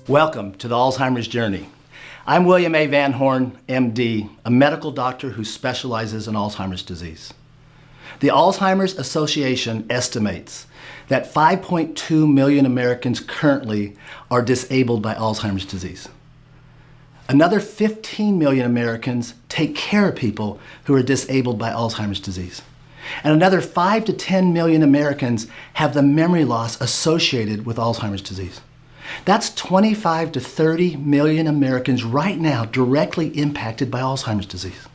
Welcome to the Alzheimer's Journey. I'm William A. Van Horn, MD, a medical doctor who specializes in Alzheimer's disease. The Alzheimer's Association estimates that 5.2 million Americans currently are disabled by Alzheimer's disease. Another 15 million Americans take care of people who are disabled by Alzheimer's disease. And another 5 to 10 million Americans have the memory loss associated with Alzheimer's disease. That's 25 to 30 million Americans right now directly impacted by Alzheimer's disease.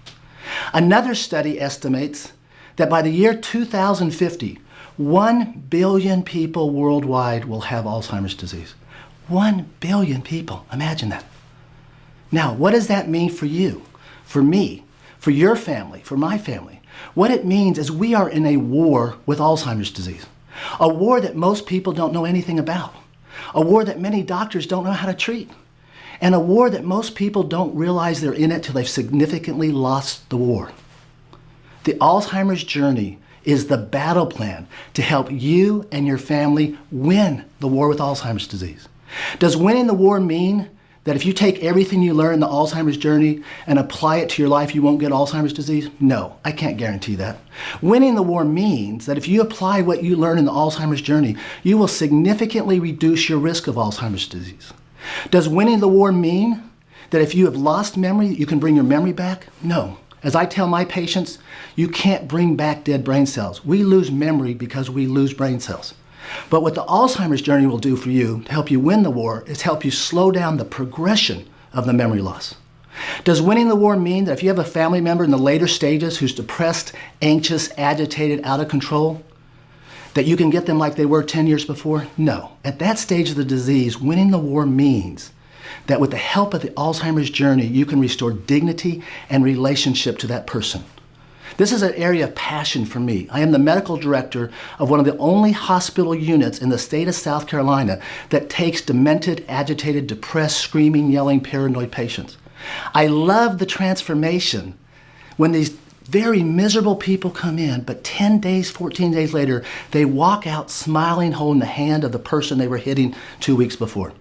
Another study estimates that by the year 2050, 1 billion people worldwide will have Alzheimer's disease. 1 billion people, imagine that. Now, what does that mean for you, for me, for your family, for my family? What it means is we are in a war with Alzheimer's disease, a war that most people don't know anything about. A war that many doctors don't know how to treat, and a war that most people don't realize they're in it till they've significantly lost the war. The Alzheimer's Journey is the battle plan to help you and your family win the war with Alzheimer's disease. Does winning the war mean that if you take everything you learn in the Alzheimer's Journey and apply it to your life, you won't get Alzheimer's disease? No, I can't guarantee that. Winning the war means that if you apply what you learn in the Alzheimer's Journey, you will significantly reduce your risk of Alzheimer's disease. Does winning the war mean that if you have lost memory, you can bring your memory back? No. As I tell my patients, you can't bring back dead brain cells. We lose memory because we lose brain cells. But what the Alzheimer's Journey will do for you to help you win the war is help you slow down the progression of the memory loss. Does winning the war mean that if you have a family member in the later stages who's depressed, anxious, agitated, out of control, that you can get them like they were 10 years before? No. At that stage of the disease, winning the war means that with the help of the Alzheimer's Journey, you can restore dignity and relationship to that person. This is an area of passion for me. I am the medical director of one of the only hospital units in the state of South Carolina that takes demented, agitated, depressed, screaming, yelling, paranoid patients. I love the transformation when these very miserable people come in, but 10 days, 14 days later, they walk out smiling, holding the hand of the person they were hitting 2 weeks before.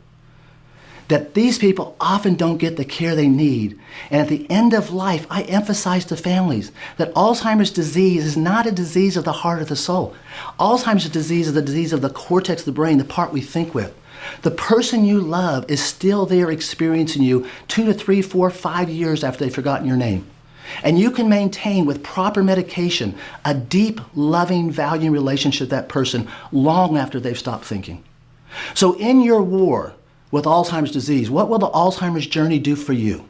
That these people often don't get the care they need. And at the end of life, I emphasize to families that Alzheimer's disease is not a disease of the heart or the soul. Alzheimer's disease is a disease of the cortex of the brain, the part we think with. The person you love is still there experiencing you 2 to 3, 4, 5 years after they've forgotten your name. And you can maintain with proper medication a deep, loving, valuing relationship with that person long after they've stopped thinking. So in your war with Alzheimer's disease, what will the Alzheimer's Journey do for you?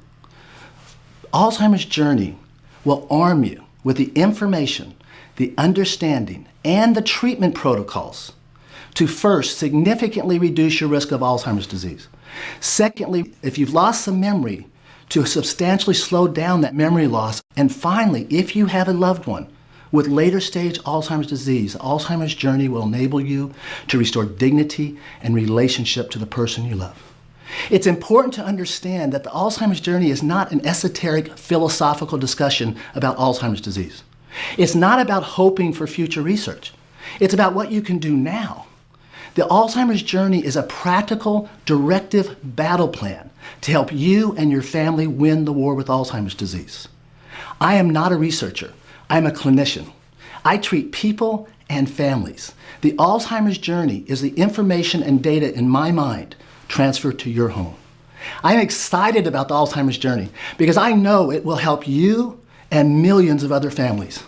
Alzheimer's Journey will arm you with the information, the understanding, and the treatment protocols to first significantly reduce your risk of Alzheimer's disease. Secondly, if you've lost some memory, to substantially slow down that memory loss. And finally, if you have a loved one with later stage Alzheimer's disease, the Alzheimer's Journey will enable you to restore dignity and relationship to the person you love. It's important to understand that the Alzheimer's Journey is not an esoteric philosophical discussion about Alzheimer's disease. It's not about hoping for future research. It's about what you can do now. The Alzheimer's Journey is a practical, directive battle plan to help you and your family win the war with Alzheimer's disease. I am not a researcher. I'm a clinician. I treat people and families. The Alzheimer's Journey is the information and data in my mind transferred to your home. I'm excited about the Alzheimer's Journey because I know it will help you and millions of other families.